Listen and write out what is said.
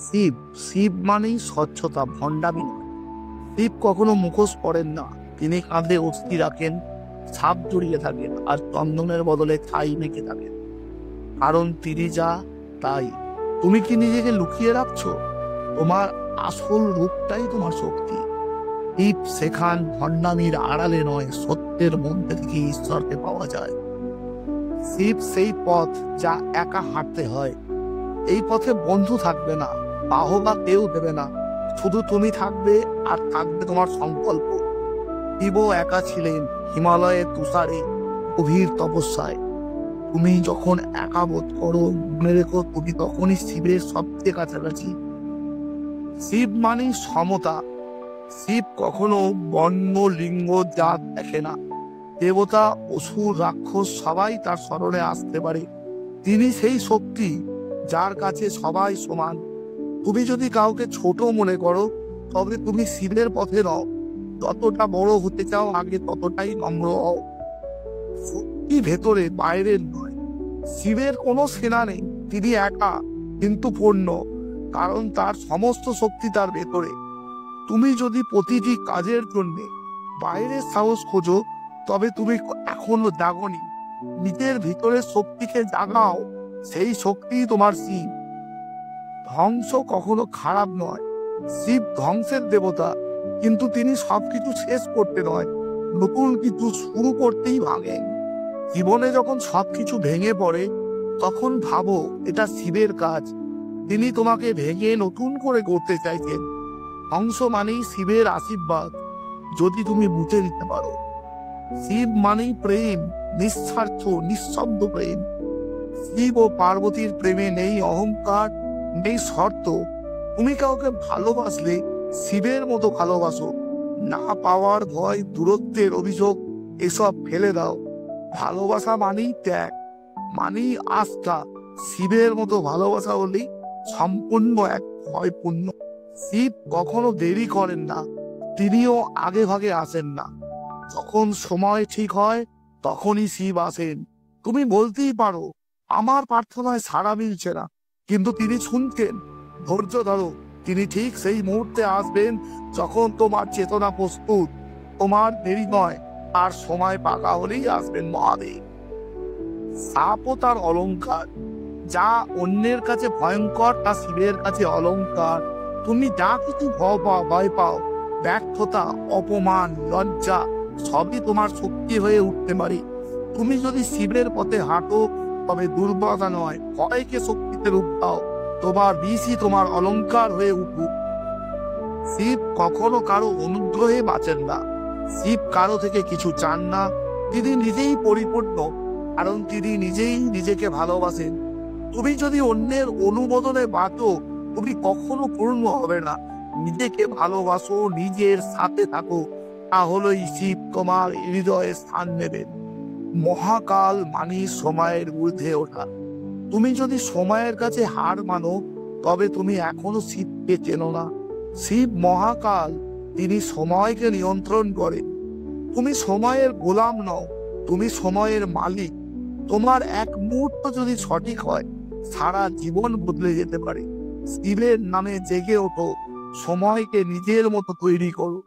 শিব শিব মানেই স্বচ্ছতা, ভণ্ডামি নয়। শিব কখনো মুখোশ পরেন না। তিনি কাঁধে অস্থি রাখেন, ছাপ জড়িয়ে থাকেন, আর চন্দনের বদলে ছাই মেখে থাকেন। কারণ তিনি যা তাই। তুমি কি নিজেকে লুকিয়ে রাখছো? তোমার আসল রূপটাই তোমার শক্তি। শিব শেখান ভণ্ডামির আড়ালে নয়, সত্যের মধ্যে থেকে ঈশ্বরকে পাওয়া যায়। শিব সেই পথ যা একা হাঁটতে হয়। এই পথে বন্ধু থাকবে না, বাহবা কেউ দেবে না, শুধু তুমি থাকবে, আর থাকবে তোমার সংকল্প। শিবও একা ছিলেন হিমালয়ে তুষারে, গভীর তপস্যায়। তুমি যখন একা বোধ করো, মনে রেখো তুমি তখনই শিবের সবচেয়ে কাছাকাছি। শিব মানেই সমতা। শিব কখনো বর্ণ, লিঙ্গ, জাত দেখে না। দেবতা, অসুর, রাক্ষস সবাই তার স্মরণে আসতে পারে। তিনি সেই শক্তি যার কাছে সবাই সমান। তুমি যদি কাউকে ছোট মনে করো, তবে তুমি শিবের পথে নও। যতটা বড় হতে চাও, আগে ততটাই নম্র হও। শক্তি ভেতরে, বাইরের নয়। শিবের কোনো সেনা নেই, তিনি একা কিন্তু পূর্ণ, কারণ তার সমস্ত শক্তি তার ভেতরে। তুমি যদি প্রতিটি কাজের জন্য বাইরের সাহস খোঁজো, তবে তুমি এখনো জাগনি। নিজের ভিতরের শক্তিকে জাগাও, সেই শক্তি তোমার শিব। ধ্বংস কখনো খারাপ নয়। শিব ধ্বংসের দেবতা, কিন্তু তিনি সবকিছু শেষ করতে নয়, নতুন কিছু শুরু করতেই ভাঙেন। জীবনে যখন সবকিছু ভেঙে পড়ে, তখন ভাবো এটা শিবের কাজ। তিনি তোমাকে ভেঙে নতুন করে গড়তে চাইছেন। ধ্বংস মানেই শিবের আশীর্বাদ, যদি তুমি বুঝে নিতে পারো। শিব মানেই প্রেম, নিঃস্বার্থ, নিঃশব্দ প্রেম। শিব ও পার্বতীর প্রেমে নেই অহংকার, নেই শর্ত। তুমি কাউকে ভালোবাসলে শিবের মতো ভালোবাসো। না পাওয়ার ভয়, দূরত্বের অভিযোগ, এসব ফেলে দাও। ভালোবাসা মানেই ত্যাগ, মানেই আস্থা। শিবের মতো ভালোবাসা হলেই সম্পূর্ণ এক ভয়পূর্ণ। শিব কখনো দেরি করেন না, তিনিও আগে ভাগে আসেন না। যখন সময় ঠিক হয়, তখনই শিব আসেন। তুমি বলতেই পারো আমার প্রার্থনায় সাড়া মিলছে না, কিন্তু তিনি শুনছেন। ধৈর্য ধরো, তিনি ঠিক সেই মুহূর্তে আসবেন যখন তোমার চেতনা প্রস্তুত। তোমার দেরি নয়, আর সময় পাকা হলেই আসবেন মহাদেব। সাপও তার অলংকার। যা অন্যের কাছে ভয়ঙ্কর, তা শিবের কাছে অলংকার। তুমি যা কিছু ভয় পাও, ব্যর্থতা, অপমান, লজ্জা, সবই তোমার শক্তি হয়ে উঠতে পারে। তুমি যদি শিবের পথে হাঁটো, তবে দুর্বলতা নয়, ভয়কে শক্তিতে রূপ দাও। তোমার বিষই তোমার অলংকার হয়ে উঠুক। শিব কখনো কারো অনুগ্রহে বাঁচেন না। শিব কারো থেকে কিছু চান না। তিনি নিজেই পরিপূর্ণ, কারণ তিনি নিজেই নিজেকে ভালোবাসেন। তুমি যদি অন্যের অনুমোদনে বাঁচো, তুমি কখনো পূর্ণ হবে না। নিজেকে ভালোবাসো, নিজের সাথে থাকো, তাহলেই শিব তোমার হৃদয়ে স্থান নেবেন। মহাকাল মানি সময়ের ঊর্ধ্বে ওঠা। তুমি যদি সময়ের কাছে হার মানো, তবে তুমি এখনো শিবকে চেনো না। শিব মহাকাল, তিনি সময়কে নিয়ন্ত্রণ করেন। তুমি সময়ের গোলাম নও, তুমি সময়ের মালিক। তোমার এক মুহূর্ত যদি সঠিক হয়, সারা জীবন বদলে যেতে পারে। শিবের নামে জেগে ওঠো, সময়কে নিজের মতো তৈরি করো।